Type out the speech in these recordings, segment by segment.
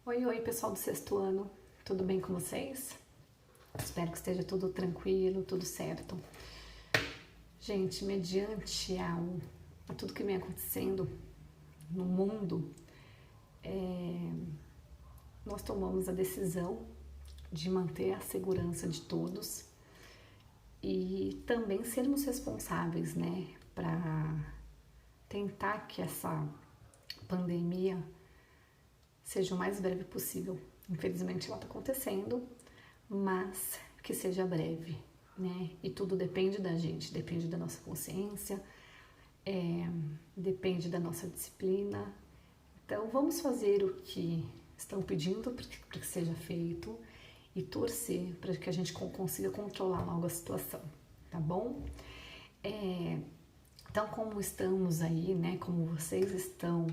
Oi, oi, pessoal do sexto ano, tudo bem com vocês? Espero que esteja tudo tranquilo, tudo certo. Gente, mediante a tudo que vem acontecendo no mundo, nós tomamos a decisão de manter a segurança de todos e também sermos responsáveis, né, para tentar que essa pandemia seja o mais breve possível. Infelizmente ela está acontecendo, mas que seja breve, né? E tudo depende da gente, depende da nossa consciência, depende da nossa disciplina. Então vamos fazer o que estão pedindo para que seja feito e torcer para que a gente consiga controlar logo a situação, tá bom? Então como estamos aí, né? Como vocês estão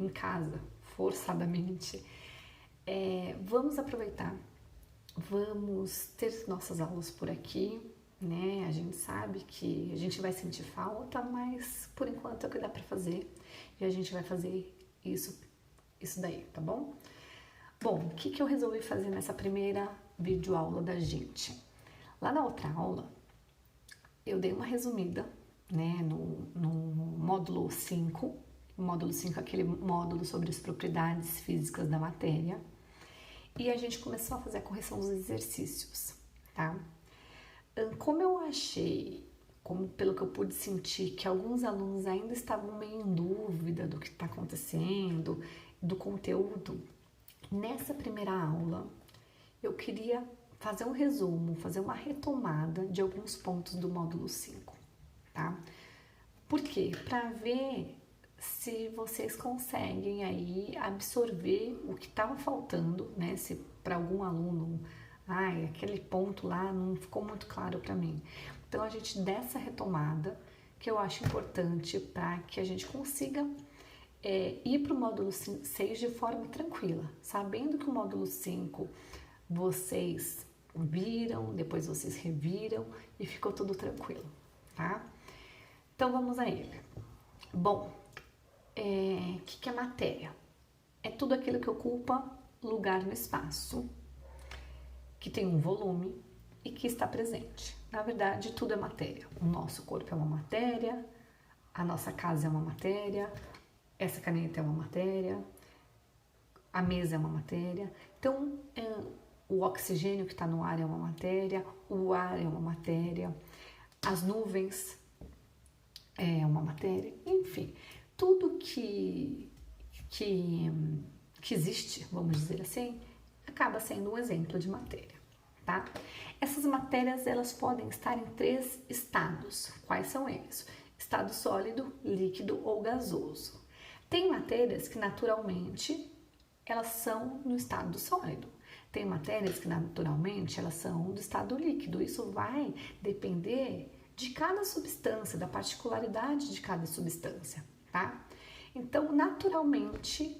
em casa, forçadamente, vamos aproveitar, vamos ter nossas aulas por aqui, né? A gente sabe que a gente vai sentir falta, mas por enquanto é o que dá para fazer e a gente vai fazer isso daí, tá bom? Bom, o que eu resolvi fazer nessa primeira videoaula da gente? Lá na outra aula, eu dei uma resumida, né, no módulo 5. O módulo 5 é aquele módulo sobre as propriedades físicas da matéria. E a gente começou a fazer a correção dos exercícios, tá? Como eu achei, pelo que eu pude sentir, que alguns alunos ainda estavam meio em dúvida do que está acontecendo, do conteúdo, nessa primeira aula eu queria fazer um resumo, fazer uma retomada de alguns pontos do módulo 5, tá? Por quê? Para ver se vocês conseguem aí absorver o que estava faltando, né? Se para algum aluno, aquele ponto lá não ficou muito claro para mim. Então a gente dá essa retomada que eu acho importante para que a gente consiga ir para o módulo 6 de forma tranquila, sabendo que o módulo 5 vocês viram, depois vocês reviram e ficou tudo tranquilo, tá? Então vamos a ele. Bom, o que é matéria? É tudo aquilo que ocupa lugar no espaço, que tem um volume e que está presente. Na verdade, tudo é matéria. O nosso corpo é uma matéria, a nossa casa é uma matéria, essa caneta é uma matéria, a mesa é uma matéria. Então, o oxigênio que está no ar é uma matéria, o ar é uma matéria, as nuvens é uma matéria, enfim, tudo que existe, vamos dizer assim, acaba sendo um exemplo de matéria, tá? Essas matérias, elas podem estar em 3 estados. Quais são eles? Estado sólido, líquido ou gasoso. Tem matérias que naturalmente elas são no estado sólido. Tem matérias que naturalmente elas são do estado líquido. Isso vai depender de cada substância, da particularidade de cada substância, tá? Então, naturalmente,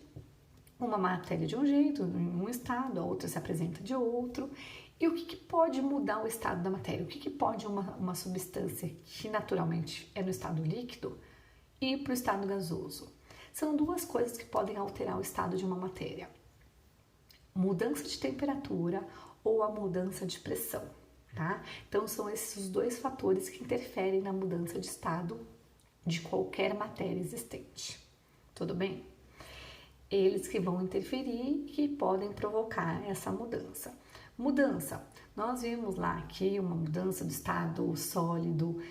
uma matéria de um jeito, em um estado, a outra se apresenta de outro. E o que pode mudar o estado da matéria? O que pode uma substância que naturalmente é no estado líquido ir para o estado gasoso? São 2 coisas que podem alterar o estado de uma matéria: mudança de temperatura ou a mudança de pressão, tá? Então são esses os 2 fatores que interferem na mudança de estado de qualquer matéria existente. Tudo bem? Eles que vão interferir, que podem provocar essa mudança. Mudança, nós vimos lá que uma mudança do estado sólido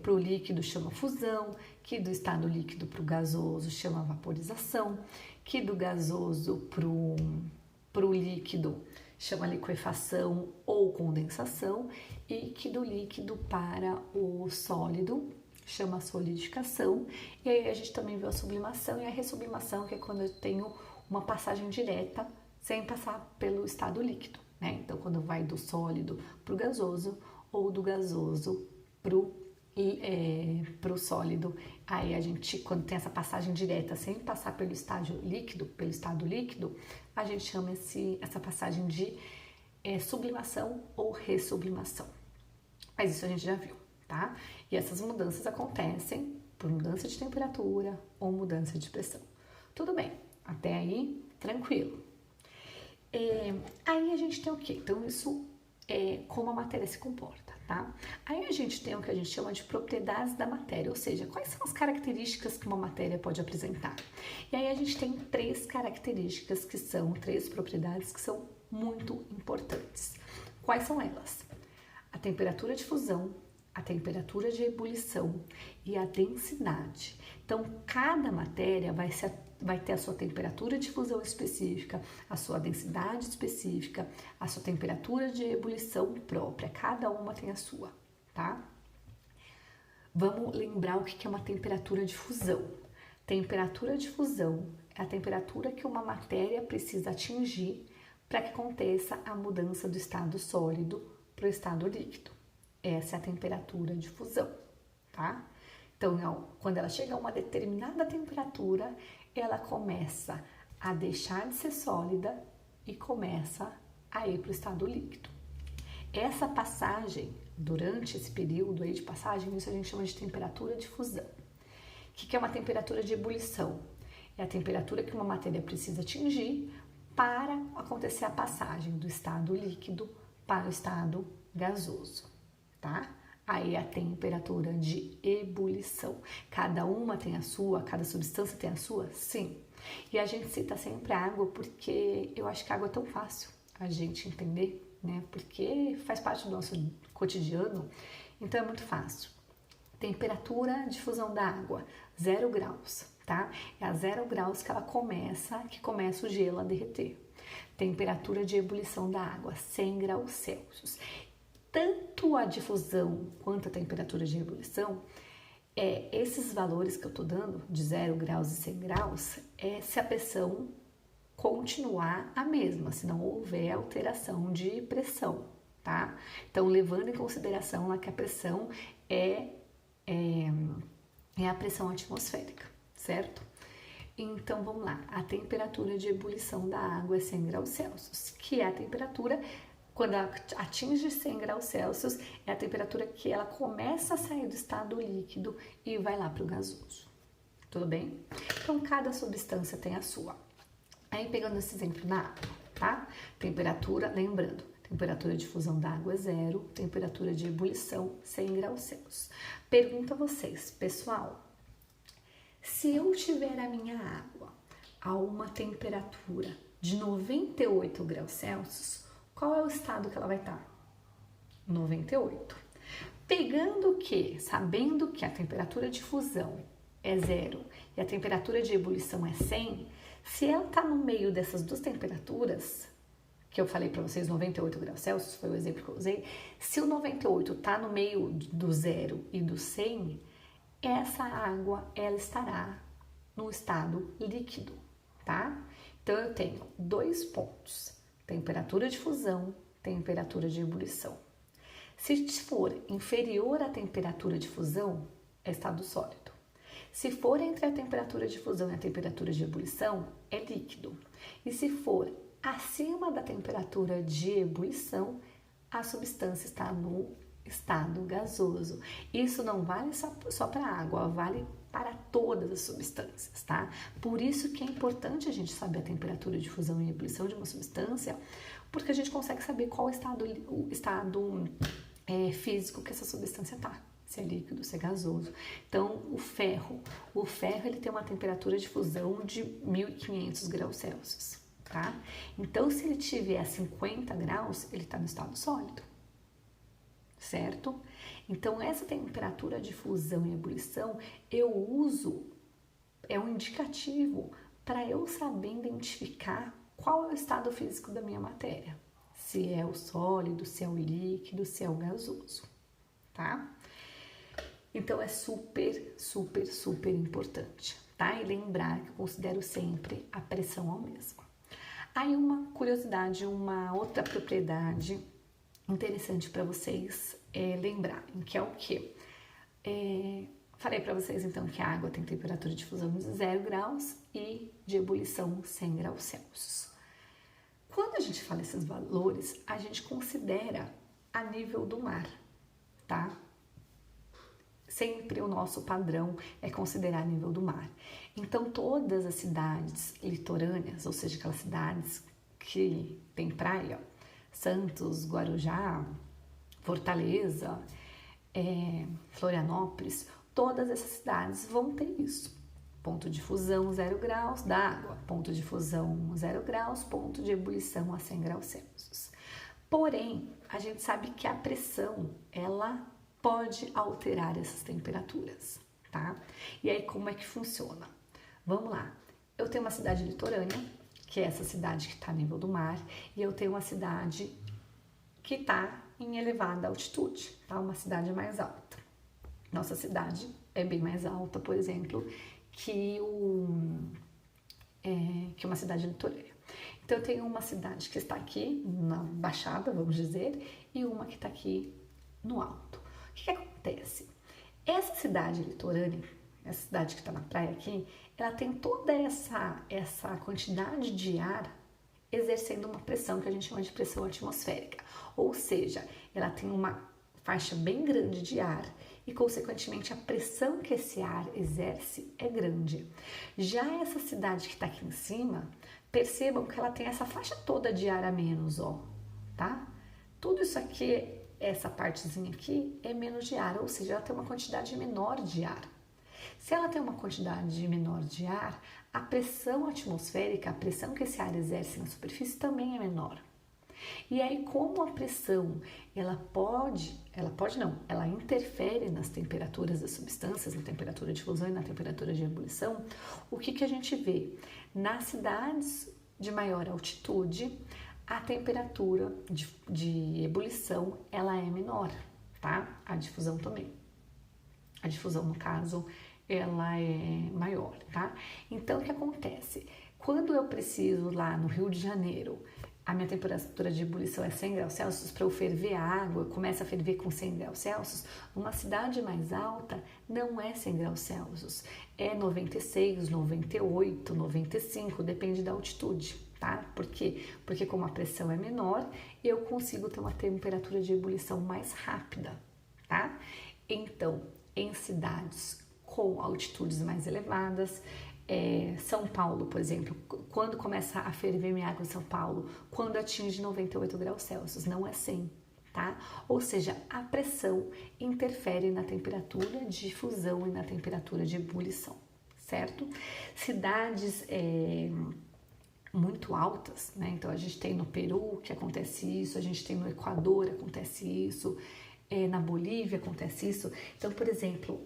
para o líquido chama fusão, que do estado líquido para o gasoso chama vaporização, que do gasoso para o líquido chama liquefação ou condensação, e que do líquido para o sólido chama solidificação. E aí a gente também viu a sublimação e a ressublimação, que é quando eu tenho uma passagem direta sem passar pelo estado líquido, né? Então quando vai do sólido para o gasoso ou do gasoso para o sólido, aí a gente, quando tem essa passagem direta sem passar pelo estado líquido, a gente chama essa passagem de sublimação ou ressublimação. Mas isso a gente já viu, tá? E essas mudanças acontecem por mudança de temperatura ou mudança de pressão. Tudo bem. Até aí, tranquilo. Aí a gente tem o quê? Então, isso é como a matéria se comporta, tá? Aí a gente tem o que a gente chama de propriedades da matéria, ou seja, quais são as características que uma matéria pode apresentar. E aí a gente tem três características que são, três propriedades que são muito importantes. Quais são elas? A temperatura de fusão, a temperatura de ebulição e a densidade. Então, cada matéria vai ter a sua temperatura de fusão específica, a sua densidade específica, a sua temperatura de ebulição própria. Cada uma tem a sua, tá? Vamos lembrar o que é uma temperatura de fusão. Temperatura de fusão é a temperatura que uma matéria precisa atingir para que aconteça a mudança do estado sólido para o estado líquido. Essa é a temperatura de fusão, tá? Então, quando ela chega a uma determinada temperatura, ela começa a deixar de ser sólida e começa a ir para o estado líquido. Essa passagem, durante esse período aí de passagem, isso a gente chama de temperatura de fusão. O que é uma temperatura de ebulição? É a temperatura que uma matéria precisa atingir para acontecer a passagem do estado líquido para o estado gasoso, tá? Aí a temperatura de ebulição. Cada uma tem a sua, cada substância tem a sua? Sim. E a gente cita sempre a água porque eu acho que a água é tão fácil a gente entender, né? Porque faz parte do nosso cotidiano, então é muito fácil. Temperatura de fusão da água, 0 graus, tá? É a 0 graus que começa o gelo a derreter. Temperatura de ebulição da água, 100 graus Celsius. Tanto a difusão quanto a temperatura de ebulição, esses valores que eu tô dando, de 0 graus e 100 graus, se a pressão continuar a mesma, se não houver alteração de pressão, tá? Então, levando em consideração lá que a pressão é a pressão atmosférica, certo? Então, vamos lá. A temperatura de ebulição da água é 100 graus Celsius, que é a temperatura, quando ela atinge 100 graus Celsius, é a temperatura que ela começa a sair do estado líquido e vai lá para o gasoso. Tudo bem? Então, cada substância tem a sua. Aí, pegando esse exemplo na água, tá? Temperatura, lembrando, temperatura de fusão da água é 0, temperatura de ebulição 100 graus Celsius. Pergunto a vocês, pessoal, se eu tiver a minha água a uma temperatura de 98 graus Celsius, qual é o estado que ela vai estar? 98. Sabendo que a temperatura de fusão é 0 e a temperatura de ebulição é 100, se ela está no meio dessas duas temperaturas, que eu falei para vocês, 98 graus Celsius, foi o exemplo que eu usei, se o 98 está no meio do 0 e do 100, essa água, ela estará no estado líquido, tá? Então, eu tenho 2 pontos, temperatura de fusão, temperatura de ebulição. Se for inferior à temperatura de fusão, é estado sólido. Se for entre a temperatura de fusão e a temperatura de ebulição, é líquido. E se for acima da temperatura de ebulição, a substância está no estado gasoso. Isso não vale só para a água, vale para todas as substâncias, tá? Por isso que é importante a gente saber a temperatura de fusão e ebulição de uma substância, porque a gente consegue saber qual o estado físico que essa substância está. Se é líquido, se é gasoso. Então, o ferro ele tem uma temperatura de fusão de 1500 graus Celsius, tá? Então, se ele tiver 50 graus, ele está no estado sólido, certo? Então, essa temperatura de fusão e ebulição eu uso, é um indicativo para eu saber identificar qual é o estado físico da minha matéria. Se é o sólido, se é o líquido, se é o gasoso, tá? Então, é super, super, super importante, tá? E lembrar que eu considero sempre a pressão a mesma. Aí, uma curiosidade, uma outra propriedade interessante para vocês lembrarem, que é o quê? Falei para vocês, então, que a água tem temperatura de fusão de 0 graus e de ebulição 100 graus Celsius. Quando a gente fala esses valores, a gente considera a nível do mar, tá? sempre o nosso padrão é considerar nível do mar. Então, todas as cidades litorâneas, ou seja, aquelas cidades que tem praia, Santos, Guarujá, Fortaleza, Florianópolis, todas essas cidades vão ter isso. Ponto de fusão 0 graus da água, ponto de fusão 0 graus, ponto de ebulição a 100 graus Celsius. Porém, a gente sabe que a pressão, ela pode alterar essas temperaturas, tá? E aí, como é que funciona? Vamos lá. Eu tenho uma cidade litorânea, que é essa cidade que está a nível do mar, e eu tenho uma cidade que está em elevada altitude, tá? Uma cidade mais alta. Nossa cidade é bem mais alta, por exemplo, que uma cidade litorânea. Então, eu tenho uma cidade que está aqui na baixada, vamos dizer, e uma que está aqui no alto. O que acontece? Essa cidade litorânea, essa cidade que está na praia aqui, ela tem toda essa quantidade de ar exercendo uma pressão que a gente chama de pressão atmosférica. Ou seja, ela tem uma faixa bem grande de ar e, consequentemente, a pressão que esse ar exerce é grande. Já essa cidade que está aqui em cima, percebam que ela tem essa faixa toda de ar a menos, ó, tá? Tudo isso aqui, essa partezinha aqui, é menos de ar, ou seja, ela tem uma quantidade menor de ar. Se ela tem uma quantidade menor de ar, a pressão atmosférica, a pressão que esse ar exerce na superfície também é menor. E aí, como a pressão, ela interfere nas temperaturas das substâncias, na temperatura de fusão e na temperatura de ebulição, o que a gente vê? Nas cidades de maior altitude, a temperatura de ebulição, ela é menor, tá? A difusão também. A difusão, no caso, ela é maior, tá? Então, o que acontece? Quando eu preciso lá no Rio de Janeiro, a minha temperatura de ebulição é 100 graus Celsius, para eu ferver a água, começa a ferver com 100 graus Celsius, numa cidade mais alta não é 100 graus Celsius, é 96, 98, 95, depende da altitude, tá? Por quê? Porque como a pressão é menor, eu consigo ter uma temperatura de ebulição mais rápida, tá? Então, em cidades com altitudes mais elevadas, São Paulo, por exemplo, quando começa a ferver minha água em São Paulo, quando atinge 98 graus Celsius, não é 100, tá? Ou seja, a pressão interfere na temperatura de fusão e na temperatura de ebulição, certo? Cidades muito altas, né? Então, a gente tem no Peru que acontece isso, a gente tem no Equador acontece isso, na Bolívia acontece isso. Então, por exemplo,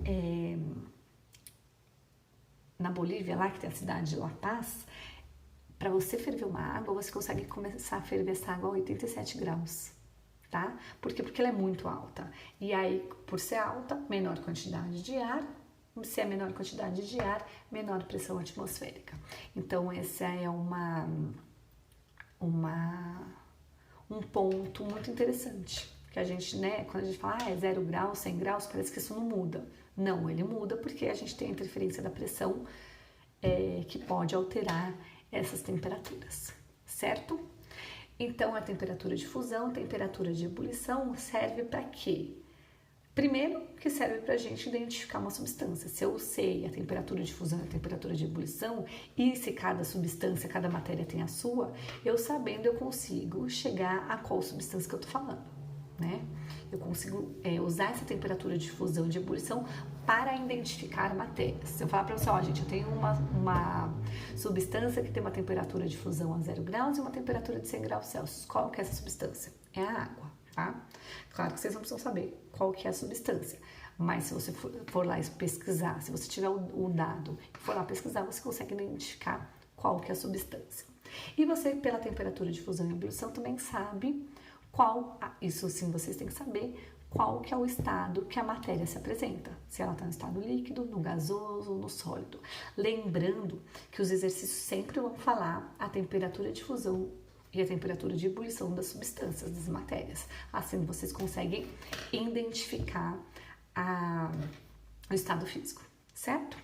na Bolívia, lá que tem a cidade de La Paz, para você ferver uma água, você consegue começar a ferver essa água a 87 graus, tá? Por quê? Porque ela é muito alta. E aí, por ser alta, menor quantidade de ar, se é menor quantidade de ar, menor pressão atmosférica. Então, esse é um ponto muito interessante. Que a gente, né, quando a gente fala, é 0 graus, 100 graus, parece que isso não muda. Não, ele muda porque a gente tem a interferência da pressão que pode alterar essas temperaturas, certo? Então, a temperatura de fusão, a temperatura de ebulição serve para quê? Primeiro, que serve para a gente identificar uma substância. Se eu sei a temperatura de fusão e a temperatura de ebulição, e se cada substância, cada matéria tem a sua, eu sabendo, eu consigo chegar a qual substância que eu estou falando, né? Eu consigo usar essa temperatura de fusão e de ebulição para identificar matérias. Se eu falar para você, ó, gente, eu tenho uma substância que tem uma temperatura de fusão a 0 graus e uma temperatura de 100 graus Celsius. Qual que é essa substância? É a água, tá? Claro que vocês não precisam saber qual que é a substância, mas se você for lá pesquisar, se você tiver o dado e for lá pesquisar, você consegue identificar qual que é a substância. E você, pela temperatura de fusão e ebulição, também sabe isso sim vocês têm que saber, qual que é o estado que a matéria se apresenta, se ela está no estado líquido, no gasoso ou no sólido. Lembrando que os exercícios sempre vão falar a temperatura de fusão e a temperatura de ebulição das substâncias, das matérias. Assim vocês conseguem identificar o estado físico, certo?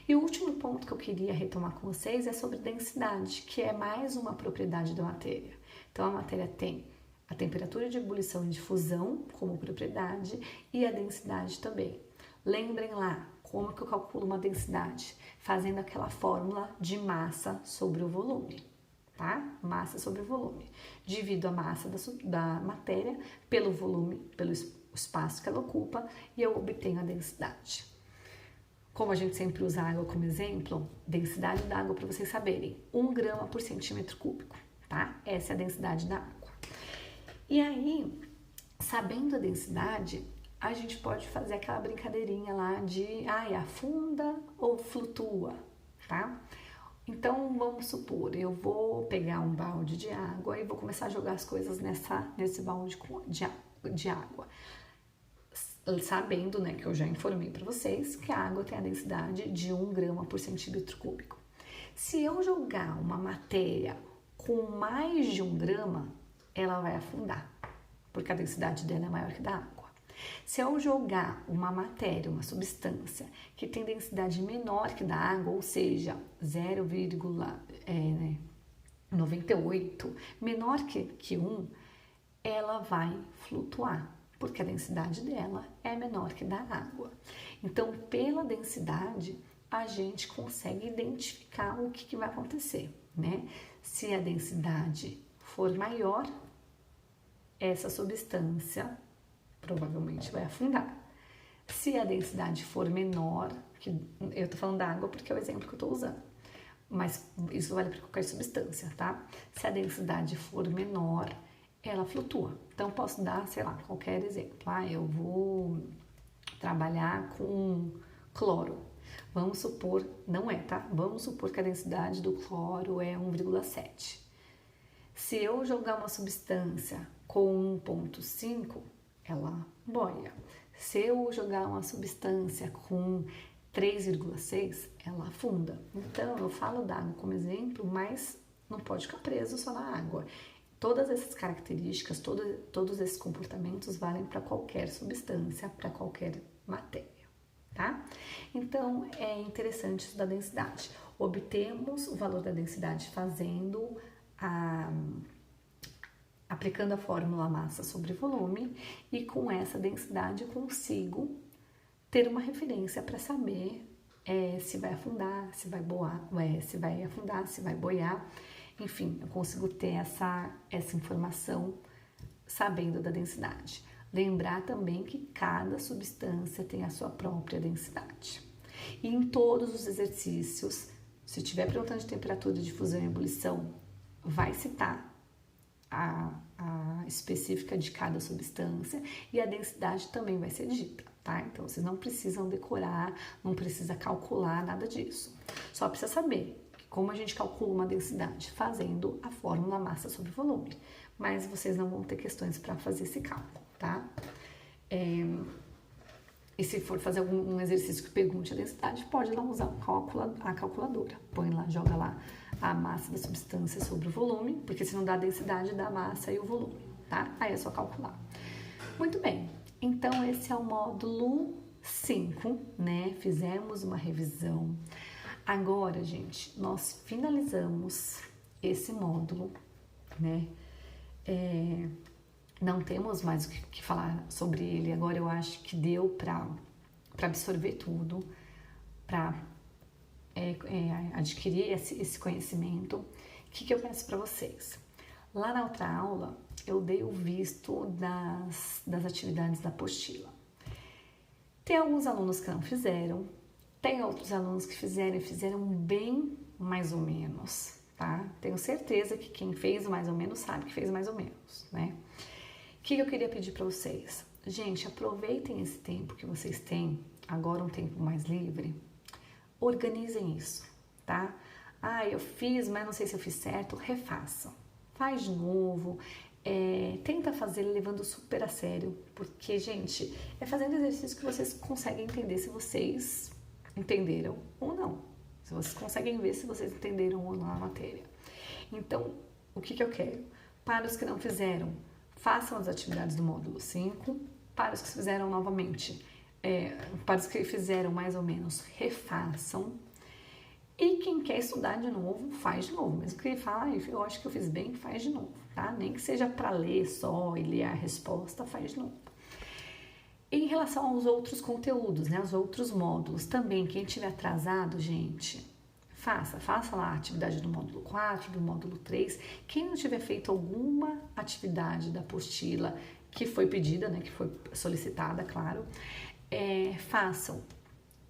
E o último ponto que eu queria retomar com vocês é sobre densidade, que é mais uma propriedade da matéria. Então, a matéria tem a temperatura de ebulição e de fusão como propriedade e a densidade também. Lembrem lá como que eu calculo uma densidade, fazendo aquela fórmula de massa sobre o volume, tá? Massa sobre o volume. Divido a massa da matéria pelo volume, pelo espaço que ela ocupa e eu obtenho a densidade. Como a gente sempre usa a água como exemplo, densidade da água para vocês saberem, 1 grama por centímetro cúbico, tá? Essa é a densidade da água. E aí, sabendo a densidade, a gente pode fazer aquela brincadeirinha lá de, afunda ou flutua, tá? Então, vamos supor, eu vou pegar um balde de água e vou começar a jogar as coisas nesse balde de água. Sabendo, né, que eu já informei para vocês que a água tem a densidade de 1 grama por centímetro cúbico. Se eu jogar uma matéria com mais de 1 grama, ela vai afundar, porque a densidade dela é maior que da água. Se eu jogar uma matéria, uma substância que tem densidade menor que da água, ou seja, 0,98, menor que 1, ela vai flutuar, porque a densidade dela é menor que da água. Então, pela densidade, a gente consegue identificar o que vai acontecer, né? Se a densidade for maior, essa substância provavelmente vai afundar. Se a densidade for menor, que eu tô falando da água porque é o exemplo que eu tô usando, mas isso vale para qualquer substância, tá? Se a densidade for menor, ela flutua. Então, posso dar, sei lá, qualquer exemplo. Eu vou trabalhar com cloro. Vamos supor, não é, tá? Vamos supor que a densidade do cloro é 1,7. Se eu jogar uma substância com 1,5, ela boia. Se eu jogar uma substância com 3,6, ela afunda. Então, eu falo da água como exemplo, mas não pode ficar preso só na água. Todas essas características, todos esses comportamentos valem para qualquer substância, para qualquer matéria, tá? Então, é interessante isso da densidade. Obtemos o valor da densidade aplicando a fórmula massa sobre volume, e com essa densidade eu consigo ter uma referência para saber se vai afundar, se vai afundar, se vai boiar. Enfim, eu consigo ter essa informação sabendo da densidade. Lembrar também que cada substância tem a sua própria densidade. E em todos os exercícios, se estiver perguntando de temperatura de fusão e ebulição, vai citar a específica de cada substância e a densidade também vai ser dita, tá? Então, vocês não precisam decorar, não precisa calcular nada disso. Só precisa saber como a gente calcula uma densidade fazendo a fórmula massa sobre volume, mas vocês não vão ter questões para fazer esse cálculo, tá? E se for fazer algum exercício que pergunte a densidade, pode lá usar a calculadora. Põe lá, joga lá a massa da substância sobre o volume, porque se não dá a densidade, dá a massa e o volume, tá? Aí é só calcular. Muito bem, então esse é o módulo 5, né? Fizemos uma revisão. Agora, gente, nós finalizamos esse módulo, né? Não temos mais o que falar sobre ele. Agora eu acho que deu para absorver tudo, para adquirir esse conhecimento. O que eu peço para vocês? Lá na outra aula, eu dei o visto das atividades da apostila. Tem alguns alunos que não fizeram, tem outros alunos que fizeram bem mais ou menos, tá? Tenho certeza que quem fez mais ou menos sabe que fez mais ou menos, né? O que eu queria pedir para vocês? Gente, aproveitem esse tempo que vocês têm, agora um tempo mais livre, organizem isso, tá? Eu fiz, mas não sei se eu fiz certo, refaçam. Faz de novo, tenta fazer levando super a sério, porque, gente, é fazendo exercício que vocês conseguem entender se vocês entenderam ou não. Se vocês conseguem ver se vocês entenderam ou não a matéria. Então, o que eu quero? Para os que não fizeram, façam as atividades do módulo 5. Para os que fizeram novamente, para os que fizeram mais ou menos, refaçam. E quem quer estudar de novo, faz de novo. Mesmo que ele fale, eu acho que eu fiz bem, faz de novo, tá? Nem que seja para ler só e ler a resposta, faz de novo. Em relação aos outros conteúdos, né, os outros módulos, também quem tiver atrasado, gente, faça lá a atividade do módulo 4, do módulo 3. Quem não tiver feito alguma atividade da apostila que foi pedida, né, que foi solicitada, claro, façam.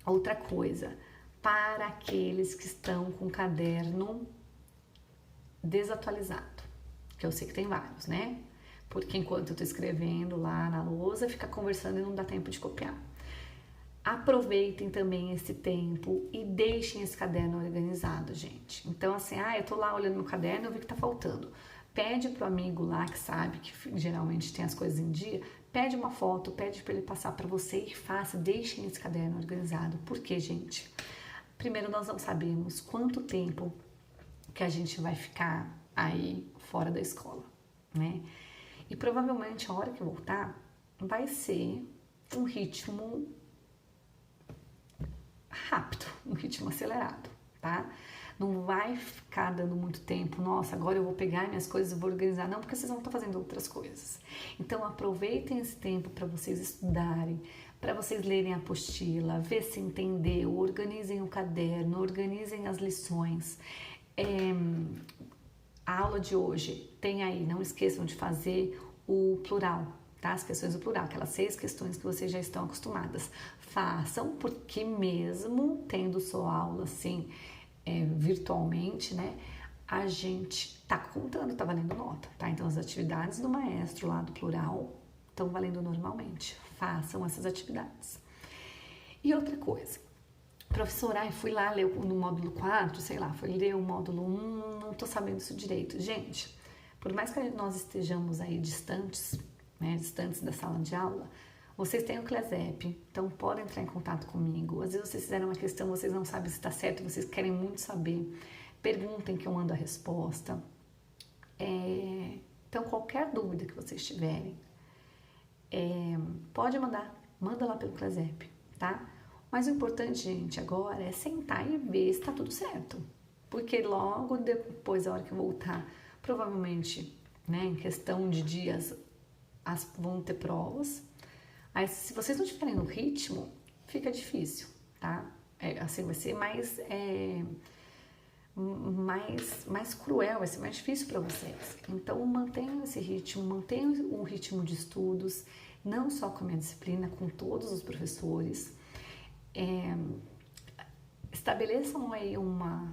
Outra coisa, para aqueles que estão com o caderno desatualizado, que eu sei que tem vários, né? Porque enquanto eu tô escrevendo lá na lousa, fica conversando e não dá tempo de copiar. Aproveitem também esse tempo e deixem esse caderno organizado, gente. Então, assim, eu tô lá olhando no caderno, eu vi que tá faltando. Pede pro amigo lá que sabe que geralmente tem as coisas em dia, pede uma foto, pede para ele passar para você e faça, deixem esse caderno organizado. Por quê, gente? Primeiro, nós não sabemos quanto tempo que a gente vai ficar aí fora da escola, né? E provavelmente a hora que voltar vai ser um ritmo rápido, um ritmo acelerado, tá? Não vai ficar dando muito tempo, nossa, agora eu vou pegar minhas coisas e vou organizar, não, porque vocês vão estar fazendo outras coisas. Então aproveitem esse tempo para vocês estudarem, para vocês lerem a apostila, ver se entendeu, organizem o caderno, organizem as lições. A aula de hoje tem aí, não esqueçam de fazer o plural, tá? As questões do plural, aquelas 6 questões que vocês já estão acostumadas. Façam, porque mesmo tendo sua aula assim, virtualmente, né? A gente tá contando, tá valendo nota, tá? Então as atividades do maestro lá do plural estão valendo normalmente. Façam essas atividades. E outra coisa, professora, fui lá ler no módulo 4, sei lá, fui ler o módulo 1, não tô sabendo isso direito. Gente, por mais que nós estejamos aí distantes, né, distantes da sala de aula, vocês têm o CLESEP, então podem entrar em contato comigo. Às vezes vocês fizeram uma questão, vocês não sabem se está certo, vocês querem muito saber. Perguntem que eu mando a resposta. Então, qualquer dúvida que vocês tiverem, pode manda lá pelo CLESEP, tá? Mas o importante, gente, agora é sentar e ver se está tudo certo. Porque logo depois, a hora que eu voltar, provavelmente, né, em questão de dias, vão ter provas. Aí, se vocês não estiverem no ritmo, fica difícil, tá? Assim, vai ser mais cruel, vai ser mais difícil para vocês. Então, mantenham esse ritmo, mantenham o ritmo de estudos, não só com a minha disciplina, com todos os professores. Estabeleçam aí uma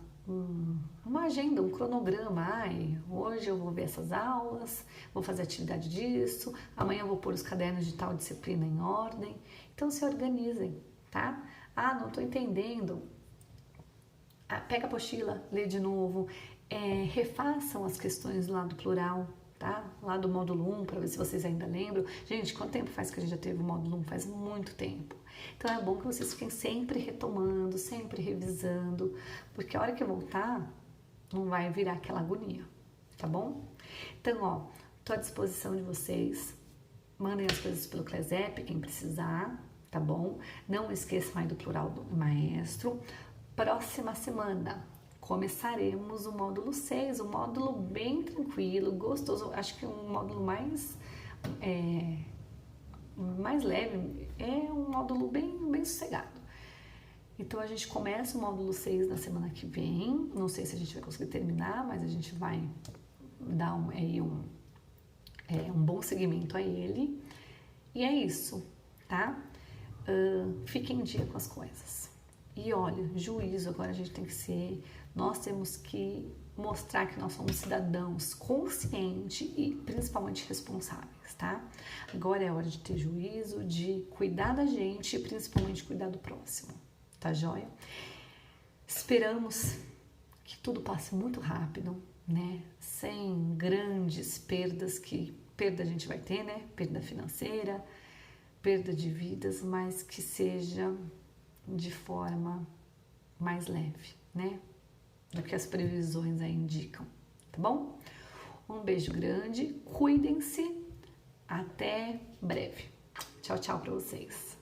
agenda, um cronograma. Hoje eu vou ver essas aulas, vou fazer atividade disso, amanhã eu vou pôr os cadernos de tal disciplina em ordem. Então se organizem, tá? Não estou entendendo. Pega a apostila, lê de novo, refaçam as questões lá do plural, tá? Lá do módulo 1, para ver se vocês ainda lembram. Gente, quanto tempo faz que a gente já teve o módulo 1? Faz muito tempo. Então é bom que vocês fiquem sempre retomando, sempre revisando, porque a hora que voltar, não vai virar aquela agonia, tá bom? Então, tô à disposição de vocês. Mandem as coisas pelo CLESEP, quem precisar, tá bom? Não esqueçam aí do plural do maestro. Próxima semana começaremos o módulo 6, um módulo bem tranquilo, gostoso, acho que um módulo mais leve, um módulo bem sossegado. Então a gente começa o módulo 6 na semana que vem, não sei se a gente vai conseguir terminar, mas a gente vai dar um bom seguimento a ele. E é isso, tá? Fiquem em dia com as coisas. E olha, juízo, agora a gente tem que ser, nós temos que mostrar que nós somos cidadãos conscientes e principalmente responsáveis, tá? Agora é hora de ter juízo, de cuidar da gente e principalmente cuidar do próximo, tá joia? Esperamos que tudo passe muito rápido, né? Sem grandes perdas, perda a gente vai ter, né? Perda financeira, perda de vidas, mas que seja de forma mais leve, né? Do que as previsões aí indicam, tá bom? Um beijo grande, cuidem-se, até breve. Tchau, tchau para vocês.